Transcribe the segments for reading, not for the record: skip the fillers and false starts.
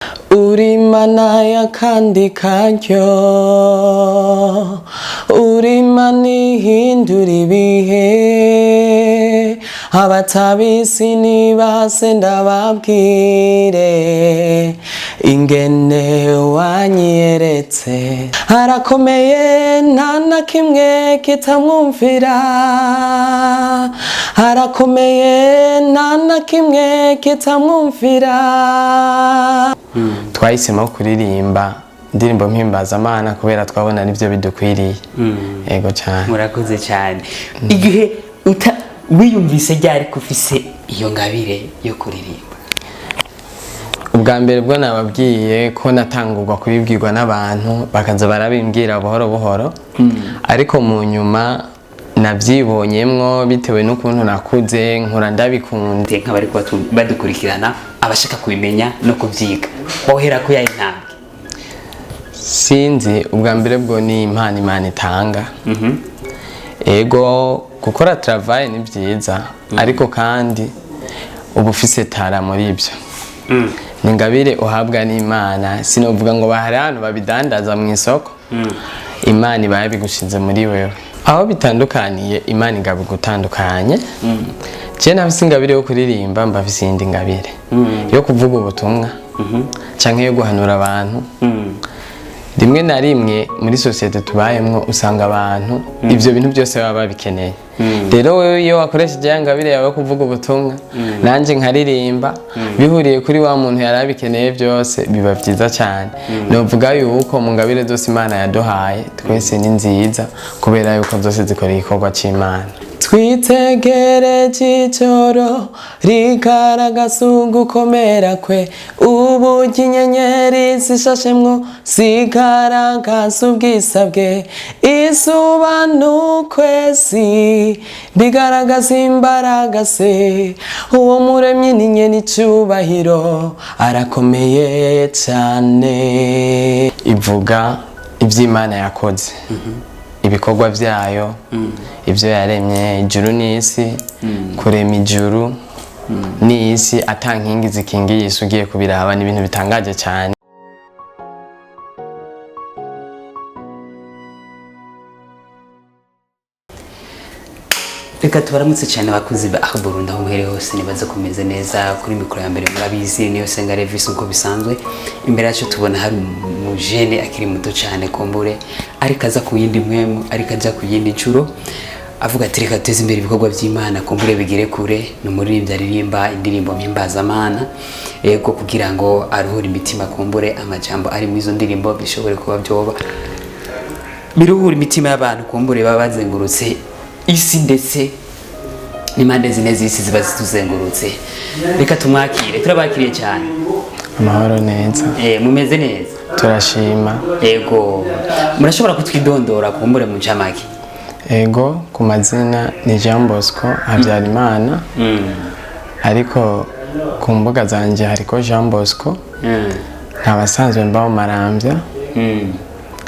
우리 만나야 kandi karyo 우리만이 힘들이 위해 abatabizi nibase ndababwire ingene wanyeretse harakomeye nta na kimwe kitamwumvira harakomeye nta na kimwe kitamwumvira. Twahisemo kuririmba indirimbo mpimbazamana kubera twabona nivyo bidukwiriye. Ego cyane. Murakoze cyane. Igihe wiyumvise ryari kufise iyo ngabire yo kuririmba? Ubwa mbere bwo nababwiye ko natangurwa kubibwirwa n'abantu bakaza barabimbwira buhoro buhoro, ariko mu nyuma navyibonyemwo bitewe n'ukuntu nakuze nkura ndabikunda. Nk'abari badukurikirana abashaka kubimenya no kubyiga wohera ko yayintambwe. Sinzi, ubwa mbere bwo ni impano Imana itanga. Ego gukora travail ni byiza, ariko kandi uba ufise tara muri ibyo. Ni ingabire uhabwa n'Imana, sinovuga ngo bahari hano babidandaza mu isoko. Imana iba yabigushize muri wewe. Aho bitandukaniye Imana igabigutandukanye. Je nafise ingabire yo kuririmba, mbafise indi ngabire yo kuvuga ubutumwa canke yo guhanura abantu. Rimwe na rimwe muri societe tubayemwo usanga abantu ivyo bintu byose baba bikeneye. Rero wewe iyo wakoresheje ya ngabire yawe kuvuga ubutumwa nanje nkaririmba bihuriye kuri wa muntu yarabikeneye byose biba byiza cyane. Novuga yuko mu ngabire zose Imana yaduhaye twese ni nziza kubera yuko zose zikoreye ikorwa c'Imana. Twitegereje ijoro rigaragaza ugukomera kwe, uburyo inyenyeri zishashemwo zigaragaza ubwiza bwe, izuba n'ukwezi bigaragaza imbaraga ze, uwo muremyi ni nyene icubahiro arakomeye cyane. Ivuga ivy'Imana yakoze, ibikorwa vyayo, ivyo yaremye ijuru n'isi, kurema ijuru n'isi atankingi zikingiye isi ugiye kubiraba ni ibintu bitangaje cyane. Reka tubaramutse cyane abakuzi ba Burundi aho muhere hose nibaza kumeze neza. Kuri mikoro ya mbere murabizi niyo Senga Revis uko bisanzwe. Imbere yacu tubona hari umujene akiri muto cyane kumbure ariko aza ku yindi mwemu, ariko aja ku yindi ncuro avuga ati reka tuteze imbere ibikorwa by'Imana kumbure bigire kure. Ni umuririmbyi aririmba indirimbo mpimbazamana, yego kugira ngo aruhure imitima kumbure amajambo ari mu izo ndirimbo bishobore kuba byoba biruhura imitima y'abantu kumbure baba bazengurutse isi ndetse n'impande zine z'isi ziba zituzengurutse. Reka tumwakire, turabakiriye cyane. Amahoro neza. Mumeze neza? Turashima. Ego murashobora kutwidondora kumbure mu ncamake? Ego ku mazina ni Jean Bosco Habyarimana, ariko ku mbuga zanje hariko Jean Bosco. Nkabasanzwe mbaho Maramvya,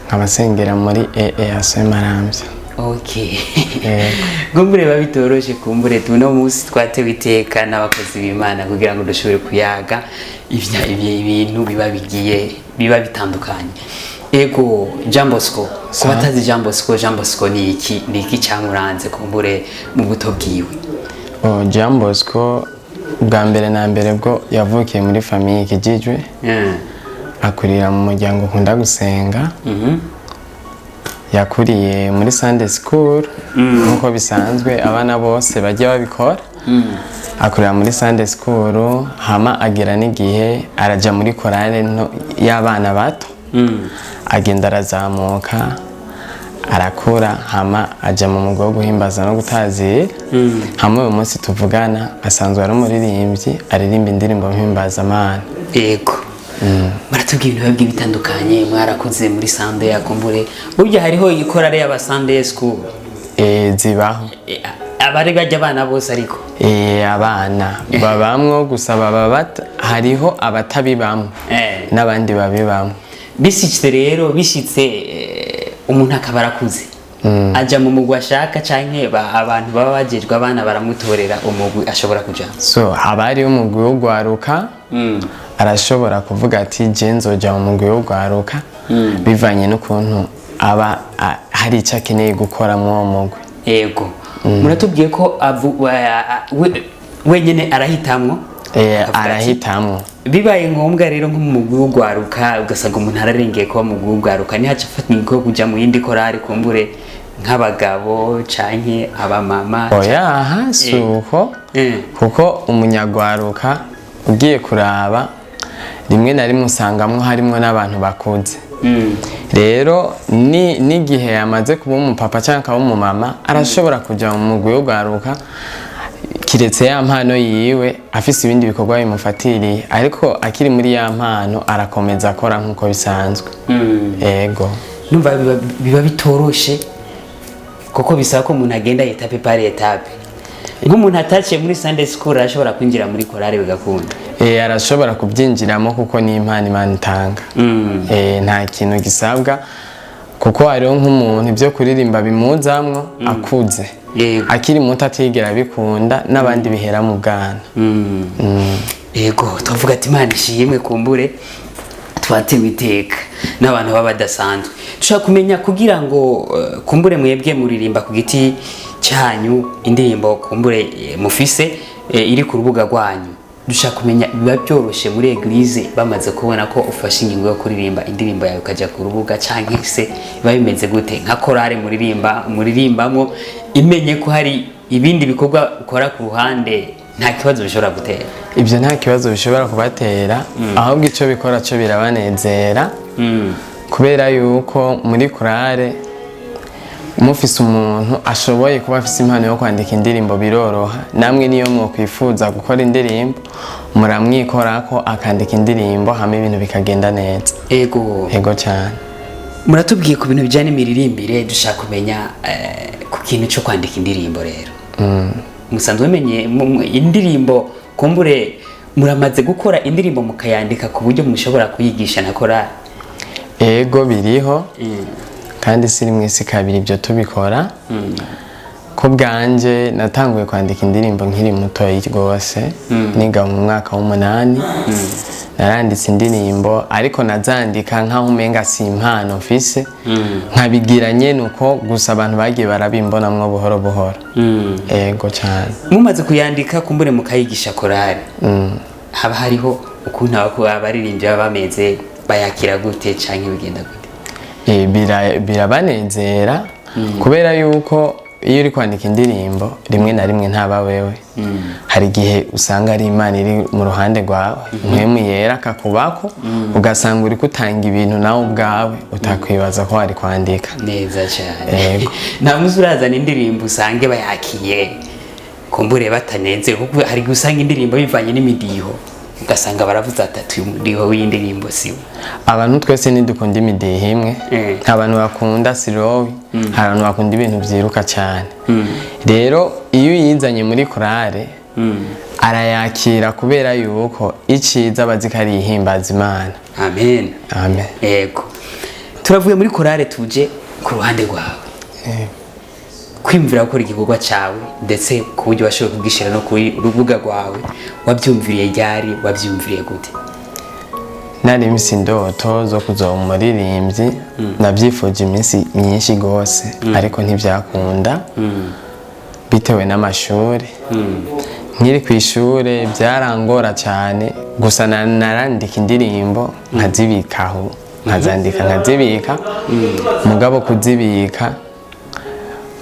nkabasengera muri EAC Maramvya. Okay. Kumbure babitoroshe kumbure tuno musi twatewe iteka n'abakozi b'Imana kugira ngo dushobore kuyaga ibintu biba bitandukanye. Ego Jean Bosco, kubatazi Jean Bosco ni iki cyamuranze kumbure mu buto bwiwe? Jean Bosco bwa mbere na mbere bwo yavukiye muri famille Kijijwe. Akurira mu muryango ukunda gusenga. Yakuriye muri Sunday school nkuko bisanzwe abana bose bajya babikora. Akurira muri Sunday school hama agera n'igihe araja muri korale y'abana bato. Agenda arazamuka arakura hama aja mu mugo wo guhimbaza no gutazira. Hamwe uyu munsi tuvugana asanzwe ari umuririmbyi aririmba indirimbo mpimbazamana. Yego. Maratubwira ibintu bitandukanye mwarakoze muri Sunday yakumbure. Burya hariho ikorale y'aba Sunday school. Zibaho. Abari bajya abana bose ariko. Abana babamwo gusa baba hariho abatabibamwe n'abandi babibamwe. Bishitse umuntu akabarakuze aja mu mugwi ashaka canke abantu baba bajejwe abana baramutorera umugwi ashobora kuja. So abari umugwi wo gwaruka arashobora kuvuga ati je nzoja mu mugwi wo gwaruka bivanye n'ukuntu aba hari icyo akeneye gukora muri uwo mugwi. Yego. Muratubwiye ko wenyine arahitamwo? Arahitamwo. Bibaye ngombwa rero nko mu mugwi wo gwaruka ugasanga umuntu ararengeye kuba mu mugwi wo gwaruka ntihaca afatwa ko kuja mu yindi korari kumbure nk'abagabo canke abamama? Oya, suko kuko umunyagwaruka ugiye kuraba rimwe na rimwe usangamwo harimwo n'abantu bakuze. Rero n'igihe yamaze kuba umupapa cyangwa akaba umumama arashobora kujya mu mugwi wo gwaruka kiretse ya mpano yiwe afise ibindi bikorwa bimufatiriye, ariko akiri muri ya mpano arakomeza akora nk'uko bisanzwe. Yego. Numva biba bitoroshe kuko bisaba ko umuntu agenda etape par etape. Nk'umuntu ataciye muri Sunday school arashobora kwinjira muri korari bigakunda? Arashobora kubyinjiramo kuko ni impano Imana itanga. Nta kintu gisabwa kuko hariho nk'umuntu ibyo kuririmba bimuzamwo akuze, akiri muto atigera bikunda n'abandi bihera mu bwana. Yego, tuvuga ati Imana ishimwe kumbure twatewe iteka n'abantu baba badasanzwe. Dushaka kumenya kugira ngo kumbure mwebwe muririmba ku giti cyanyu indirimbo kumbure mufise iri ku rubuga rwanyu, dushaka kumenya biba byoroshe muri eglise bamaze kubona ko ufashe ingingo yo kuririmba indirimbo yawe ukajya ku rubuga cyangwa se biba bimeze gute nka korari muririmbamo imenye ko hari ibindi bikorwa ukora ku ruhande nta kibazo bishobora gutera? Ibyo nta kibazo bishobora kubatera, ahubwo icyo bikora cyo birabanezera kubera yuko muri korari mufise umuntu ashoboye kuba afise impano yo kwandika indirimbo biroroha. Namwe niyo mwokwifuza gukora indirimbo muramwikorako akandika indirimbo hama ibintu bikagenda neza. Ego cyane. Muratubwiye ku bintu bijyanye n'imiririmbire, dushaka kumenya ku kintu cyo kwandika indirimbo rero. Musanzwe menye indirimbo kumbure muramaze gukora indirimbo mukayandika ku buryo mushobora kuyigisha na korari? Ego biriho. Kandi si rimwe si kabiri ibyo tubikora. Ko bwanje natanguye kwandika indirimbo nkiri muto rwose, niga mu mwaka w'8 naranditse indirimbo, ariko nazandika nkaho umenga si impano mfise, nkabigira nyene uko gusa abantu bagiye barabimbonamwo buhoro buhoro. Ego cyane. Mumaze kuyandika kumbure mukayigisha korari, haba hariho ukuntu abaririmbyi baba bameze bayakira gute canke bigenda gute? Birabanezera kubera yuko iyo uri kwandika indirimbo rimwe na rimwe ntaba wewe. Hari igihe usanga ari Imana iri mu ruhande rwawe, mpwemu yera akakubako ugasanga uri gutanga ibintu nawe ubwawe utakwibaza ko wari kwandika neza cyane. Nta muzi urazana indirimbo usange bayakiye kumbure bataneze, kuko hari gusanga indirimbo bivanye n'imidiho ugasanga baravuze ati umudiho w'indirimbo siwe. Abantu twese ntidukunda imidiho imwe. Abantu bakunda sirowi, hari abantu bakunda ibintu byiruka cyane. Rero iyo uyizanye muri korari arayakira kubera yuko iciza bazi ko ari ihimbaza Imana. Amen. Amen. Yego. Turavuye muri korari tuje ku ruhande rwawe. Kwimvira gukora igikorwa cyawe ndetse ku buryo washoboye kubwishira no kuri rubuga rwawe, wabyumviriye ryari, wabyumviriye gute? Nari imisi indoto zo kuzoba umuririmbyi, nabyifuje iminsi myinshi gose, ariko ntibyakunda bitewe n'amashuri. Nkiri ku ishure byarangora cyane, gusa narandika indirimbo nkazibikaho, nkazibika mugabo kuzibika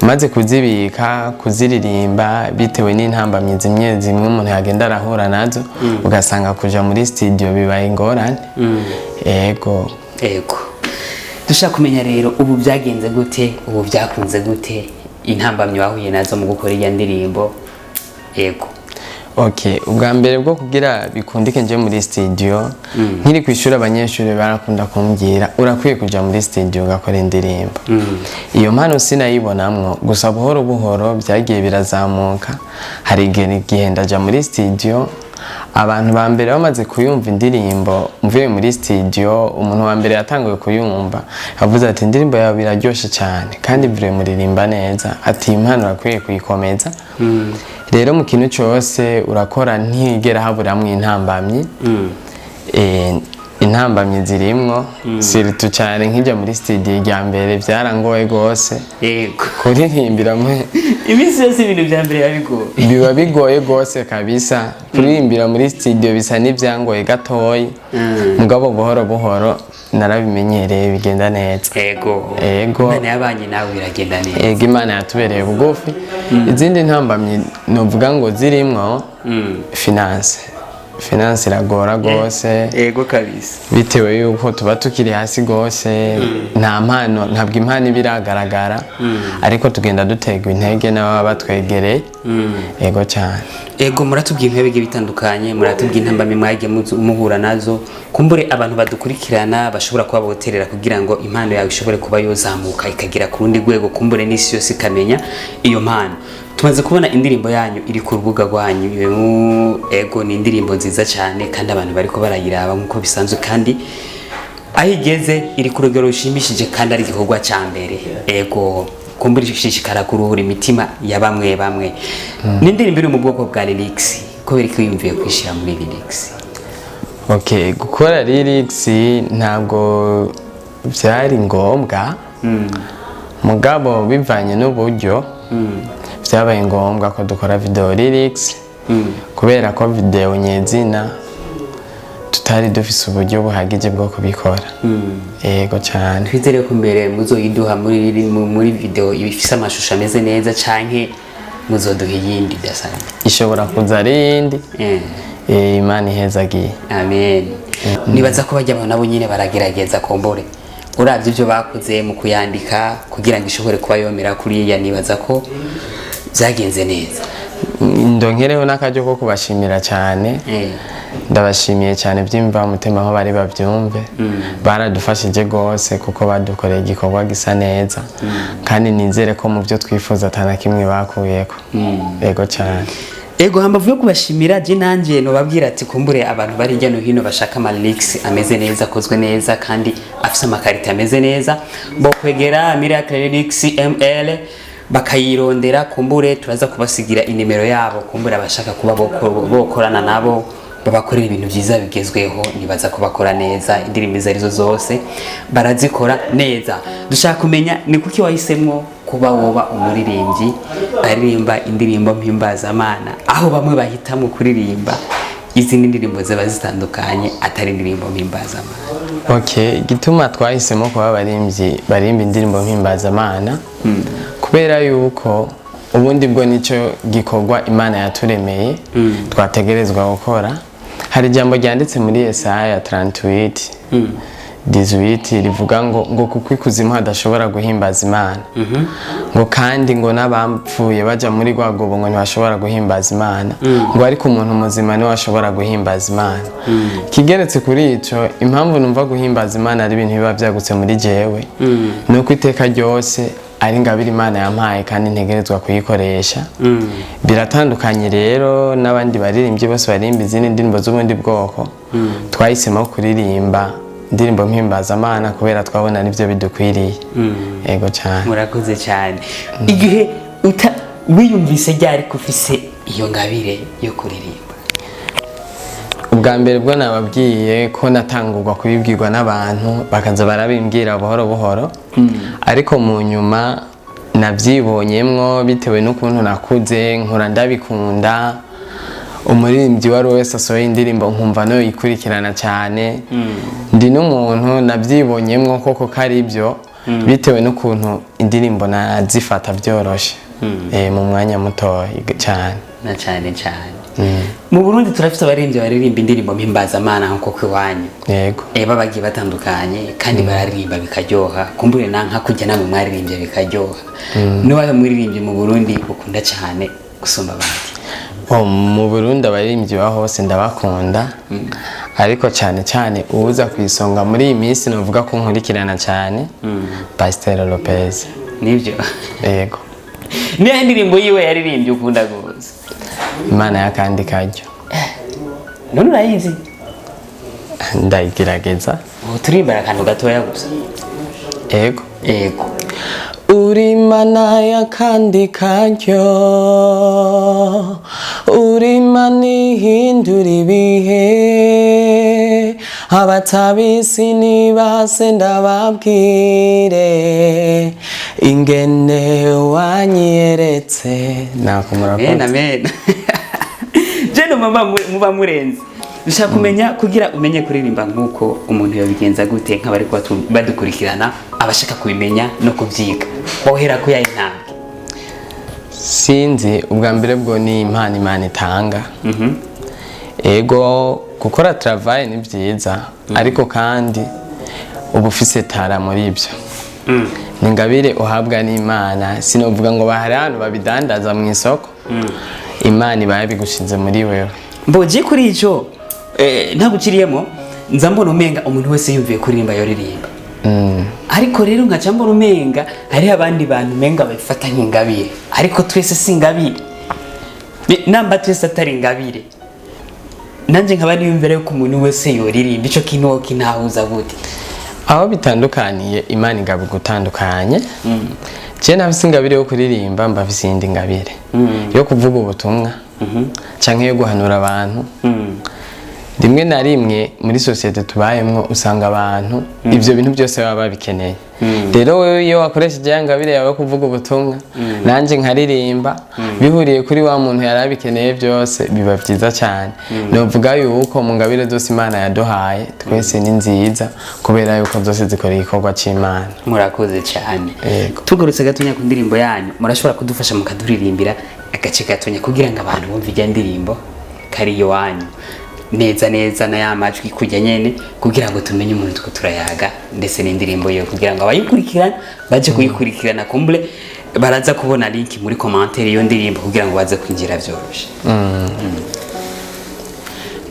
maze kuzibika kuziririmba bitewe n'intambamyi zimwe umuntu yagenda arahura nazo, ugasanga kuja muri studio bibaye ingorane. Ego. Dushaka kumenya rero ubu byagenze gute, ubu byakunze gute, intambamyi wahuye nazo mu gukora iyi ndirimbo? Ego. Ubwa mbere bwo kugira bikundike nje muri studio, nkiri kwishura abanyeshuri barakunda kumbwira urakwiye kuja muri studio ugakora indirimbo. Iyo mpano sinayibonamwo, gusa buhoro buhoro byagiye birazamuka. Hari igihe ndaja muri studio, abantu ba mbere bamaze kuyumva indirimbo mvuye muri studio, umuntu wa mbere yatanguye kuyumva yavuze ati indirimbo yawe biraryoshe cyane kandi vure muririmba neza, ati impano urakwiye kuyikomeza. Rero mu kintu cyose urakora ntigera haburamwe intambamyi. intambamyi zirimwo siritu cyane nkijya muri studio rya mbere byarangoye gose yego kuririmbira iminsi yose ibintu bya mbere biba bigoye gose kabisa kuririmbira muri studio bisa n'ibyangoye gatoyi mugabo buhoro buhoro narabimenyereye bigenda neza yego Imana yabanye nawe biragenda neza yego Imana yatubereye bugufi izindi ntambamyi novuga ngo zirimwo finance iragora gose yego kabisa bitewe yuko tuba tukiri hasi gose ntabwo impano ibiragaragara ariko tugenda dutegwa intege n'ababa batwegereye yego cyane yego muratubwiye impebege bitandukanye muratubwiye intambamyi mwagiye muhura nazo kumbure abantu badukurikirana bashobora kuba boterera kugira ngo impano yawe ishobore kuba yozamuka ikagera ku rundi rwego kumbure n'isi yose ikamenya iyo mpano tumaze kubona indirimbo yanyu iri ku rubuga rwanyu ego ni indirimbo nziza cyane kandi abantu bariko barayiraba nkuko bisanzwe kandi aho igeze iri ku rugero rushimishije kandi ari igikorwa cya mbere ego kumbura ishishikara kuruhura imitima ya bamwe ni indirimbo iri mu bwoko bwa lyrics kubera ko yumviye kwishira muri lyrics gukora lyrics ntabwo byari ngombwa mugabo bivanye n'uburyo byabaye ngombwa ko dukora video lyrics kubera ko video nyezina tutari dufise uburyo buhagije bwo kubikora yego cyane twizere ko mbere muzoyiduha muri video ifise amashusho ameze neza canke muzoduha iyindi dasana ishobora kuza ari iyindi Imana ihezagiye amen nibaza ko bajya nabo nyine baragerageza kombore uravye ibyo bakoze mu kuyandika kugira ngo ishobore kuba yomera kuri ya nibaza ko byagenze neza ndonkereho n'akajyo ko kubashimira cyane ndabashimiye cyane byimva mutima aho bari babyumve baradufashije gose kuko badukoreye igikorwa gisa neza kandi nizere ko mu byo twifuza atana kimwe bakuyeko yego cyane ego hambavu yo kubashimira je nanje no babwira ati kumbure abantu bari njya no hino bashaka ama lyrics ameze neza akozwe neza kandi afise amakarita ameze neza bo kwegera Miracle Lyrics ML bakayirondera kumbure turaza kubasigira inimero yabo kumbure abashaka kuba bokorana nabo babakorera ibintu byiza bigezweho nibaza ko bakora neza indirimbo arizo zose barazikora neza dushaka kumenya ni kuki wahisemwo kuba woba umuririmbyi aririmba indirimbo mpimbazamana aho bamwe bahitamo kuririmba izindi ndirimbo ziba zitandukanye atari indirimbo mpimbazamana gituma twahisemo kuba abaririmbyi barimba indirimbo mpimbazamana kubera yuko ubundi bwo nicyo gikorwa Imana yaturemeye twategerezwa gukora hari ijambo ryanditse muri Yesaya 38:18 rivuga ngo kuko ikuzimu hadashobora guhimbaza Imana ngo kandi ngo n'abapfuye baja muri rwagobo ngo ntibashobora guhimbaza Imana ngo ariko umuntu muzima niwe ashobora guhimbaza Imana kigeretse kuri ico impamvu numva guhimbaza Imana ari ibintu biba byagutse muri jewe nuko iteka ryose ari ingabire Imana yampaye kandi ntegerezwa kuyikoresha biratandukanye rero n'abandi baririmbyi bose barimba izindi ndirimbo z'ubundi bwoko twahisemo kuririmba indirimbo mpimbazamana kubera twabona nivyo bidukwiriye yego cyane murakoze cyane igihe wiyumvise ryari kufise iyo ngabire yo kuririmba ubwa mbere bwo nababwiye ko natangurwa kubibwirwa n'abantu bakaza barabimbwira buhoro buhoro ariko mu nyuma nabyibonyemwo bitewe n'ukuntu nakuze nkura ndabikunda umuririmbyi wari wese asohoye indirimbo nkumva no yikurikirana cyane ndi n'umuntu nabyibonyemwo koko kari byo bitewe n'ukuntu indirimbo nazifata byoroshe mu mwanya muto cyane na cyane mu Burundi turafite abaririmbyi baririmba indirimbo mpimbazamana nko kwiwanyu yego babagiye batandukanye kandi bararirimba bikaryoha kumbure nka kujya namwe mwaririmbye bikaryoha niwe muririmbyi mu Burundi ukunda cyane gusumba abandi mu Burundi abaririmbyi ba hose ndabakunda ariko cyane uza kwisonga muri iyi minsi novuga ko nkurikirana cyane Pastor Lopez nibyo yego niyo indirimbo yiwe yaririmbye ukunda gose Imana yakandi kajyo none urayizi ndayigerageza turimbara akantu gatoya gusa yego uri Imana yakandi kajyo uri Imana ihindura ibihe abatabizi nibase ndababwire ingene wanyeretse nakumurakoze. Amen. Jeno muba murenze. Ushaka kumenya kugira umenye kuririmba nkuko umuntu yobigenza gute nk'abari badukurikirana abashaka kubimenya no kubyiga. Wohera ko yayi ntambwe. Sinzi ubwa mbere bwo ni impano Imana itanga. Ego gukora travail ni byiza ariko kandi ubufise tara muri ibyo. Ningabire uhabwa n'Imana sinovuga ngo bahari hano babidandaza mu isoko. Imana bayabigushize muri wewe. Mboje kuri ico ntaguciriyemo nza mbona umenga umuntu wese yumviye kuririmba yoririmba. Ariko rero nkaca mbona umenga hari abandi bantu menga babifata nk'ingabire ariko twese singabire. Namba twese atari ingabire. Nanje nkabani yumvira yuko umuntu wese yoririmba ico kintu kinahuza gute. Aho bitandukaniye Imana ingabo gutandukanye. Je nafise ingabire yo kuririmba mbafise indi ngabire yo kuvuga ubutumwa canke yo guhanura abantu. Rimwe na rimwe muri societe tubayemwo usanga abantu ivyo bintu byose baba babikeneye. Rero wewe iyo wakoresheje yangabire yawe kuvuga ubutumwa nanje nkaririmba bihuriye kuri wa muntu yarabikeneye byose biba byiza cyane. Novuga yuko mu ngabire zose Imana yaduhaye twese ni nziza kubera yuko zose zikora igikorwa c'Imana. Murakoze cyane. Tugurutse gatonya ku ndirimbo yanyu murashobora kudufasha mukaduririmbira agace gatonya kugira ngo abantu bumve ijya ndirimbo kari yo wanyu neza neza na ya majwi kujya nyene kugira ngo tumenye umuntu tuko turayaga ndetse n'indirimbo yo kugira ngo abayikurikirana baje kuyikurikirana kumbure baraza kubona link muri commentaire yo ndirimbo kugira ngo baze kwinjira byoroshe.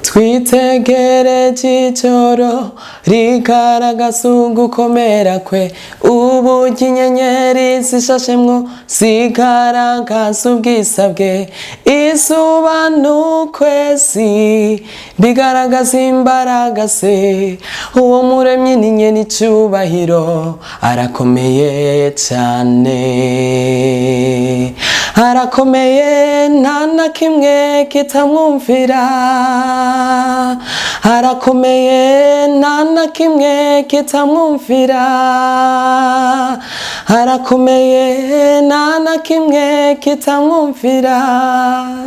Twitegereje ijoro rigaragaza ugukomera kwe uburyo inyenyeri zishashemwo zigaragaza ubwisa bwe izuba n'ukwezi bigaragaza imbaraga ze uwo muremyi n'inyeni icubahiro arakomeye cyane arakomeye nta na kimwe kitamwumvira arakomeye nta na kimwe kitamwumvira arakomeye nta na kimwe kitamwumvira.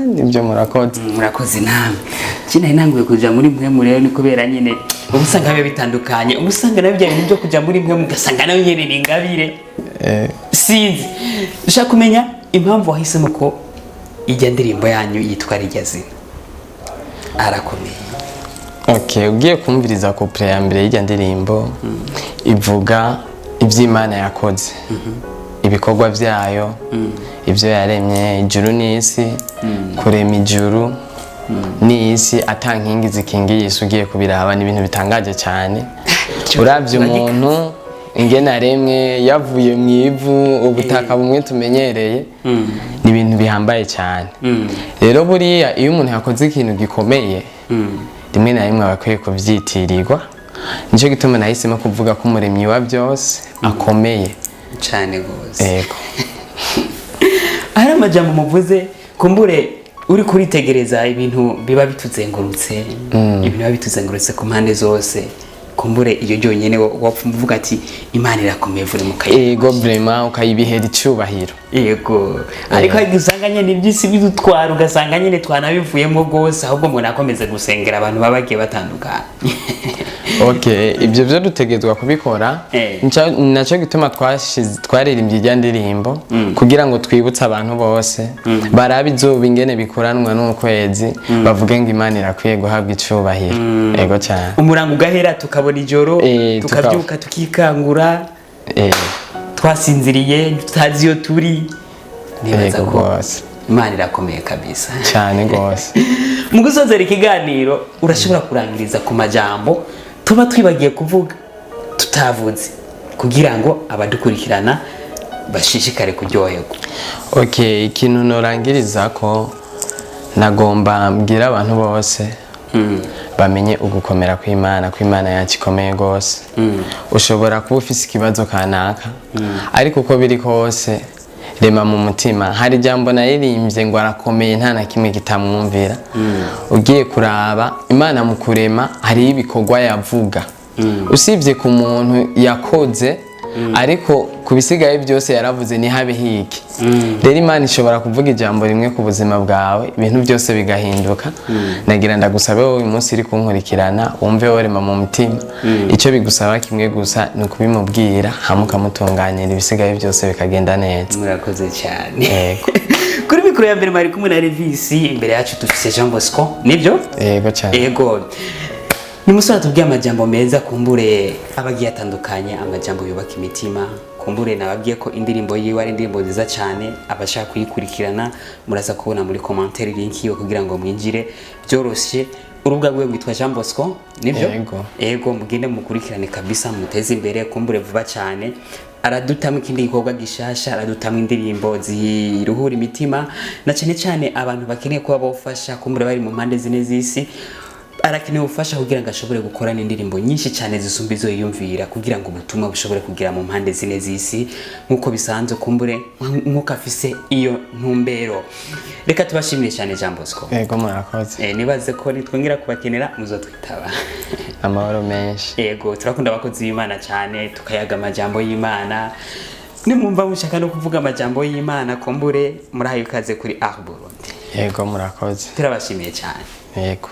Nibyo murakoze namwe kina inanguye kuja muri mwe murero ni kubera nyine ubusanga bibe bitandukanye ubusanga nabyo ibintu byo kuja muri mwe mugasanga nayo nyene ni ingabire. Sinzi ushaka kumenya impamvu wahisemo ko ijya ndirimbo yanyu yitwa rijya zina arakomeye. Okay, ugiye kumviriza couple ya mbere y'ijya ndirimbo ivuga ivy'Imana yakoze ibikorwa vyayo ivyo yaremye ijuru n'isi kurema ijuru n'isi atankingi zikingiye Yesu ugiye kubiraba ni ibintu bitangaje cyane. Uravye umuntu ingene aremwe yavuye mu ivu ubutaka bumwe tumenyereye ni ibintu bihambaye cyane. Rero buriya iyo umuntu yakoze ikintu gikomeye rimwe na rimwe bakwiye kuvyitirirwa. Nico gituma nahisemo kuvuga ko umuremyi wa byose akomeye cyane gose. Yego. Ari amajambo muvuze kumbure uri kuritegereza ibintu biba bituzengurutse ibintu biba bituzengurutse ku mpande zose kumbure iyo jonyene wavuga ati Imana irakomeye vure mukaye. Yego vraiment ukayibihera icubahiro. Yego. Ariko usanga nyene ibyisi bidutwara ugasanga nyene twanabivuyemo gose ahubwo umuntu akomeza gusengera abantu babagiye batandukanye. Okay, ibyo byo dutegezwa kubikora. Naco gituma twaririmbye ijya ndirimbo kugira ngo twibutse abantu bose barabe izuba ingene bikuranwa n'ukwezi bavuge ngo Imana irakwiye guhabwa icubahiro. Yego cyane. Umurango ugahera tukabona ijoro tukabyuka tukikangura twasinziriye tutazi iyo turi nibaza ko Imana irakomeye kabisa cyane gose. Mu gusozera ikiganiro urashobora kurangiriza ku majambo tuba twibagiye kuvuga tutavuze kugira ngo abadukurikirana bashishikare kuryoherwa. Okay, ikintu norangiriza ko nagomba mbwira abantu bose bamenye ugukomera kw'Imana kw'Imana yacu ikomeye gose. Ushobora kuba ufise ikibazo kanaka ariko uko biri kose rema mu mutima. Hari jambo naririmbye ngo arakomeye nta na kimwe kitamwumvira. Ugiye kuraba Imana mu kurema hari ibikorwa yavuga. Usibye ku muntu yakoze ariko kubisigaye byose yaravuze ni habe hiki. Rero Imana ishobora kuvuga ijambo rimwe ku buzima bwawe ibintu byose bigahinduka. Nagira ndagusabe wowe uyu munsi iri kunkurikirana wumve worema mu mutima. Icyo bigusaba kimwe gusa ni ukubimubwira hamwe ukamutunganyira ibisigaye byose bikagenda neza. Murakoze cyane. Kuri mikoro ya mbere mari kumwe na Levis, imbere yacu dufise Jean Bosco, nibyo? Yego cyane. Yego. Ni musora tubwiye amajambo meza kumbure abagiye atandukanye, amajambo yubaka imitima. Kumbure nababwiye ko indirimbo yiwe ari indirimbo nziza cyane, abashaka kuyikurikirana muraza kubona muri commentaire link yo kugira ngo mwinjire byoroshye. Urubuga rwe rwitwa Jean Bosco, nibyo? Yego, mugende mukurikirane kabisa, muteze imbere. Kumbure vuba cyane aradutamo ikindi gikorwa gishasha, aradutamo indirimbo ziruhura imitima, na cyane cyane abantu bakeneye kuba bofasha. Kumbure bari mu mpande zine z'isi, arakeneye ubufasha kugira ngo ashobore gukora n'indirimbo nyinshi cyane zisumba izo yiyumvira, kugira ngo ubutumwa bushobore kugira mu mpande zine z'isi nk'uko bisanzwe. Kumbure nk'uko afise iyo ntumbero. Reka tubashimire cyane Jean Bosco. Yego murakoze. Nibaze ko nitwongera kubakenera muzotwitaba. Amahoro menshi. Yego, turakunda abakozi b'Imana cyane, tukayaga amajambo y'Imana. Nimwumva mushaka no kuvuga amajambo y'Imana, kumbure murahaye ukaze kuri Art Burundi. Yego murakoze. Turabashimiye cyane. Yego.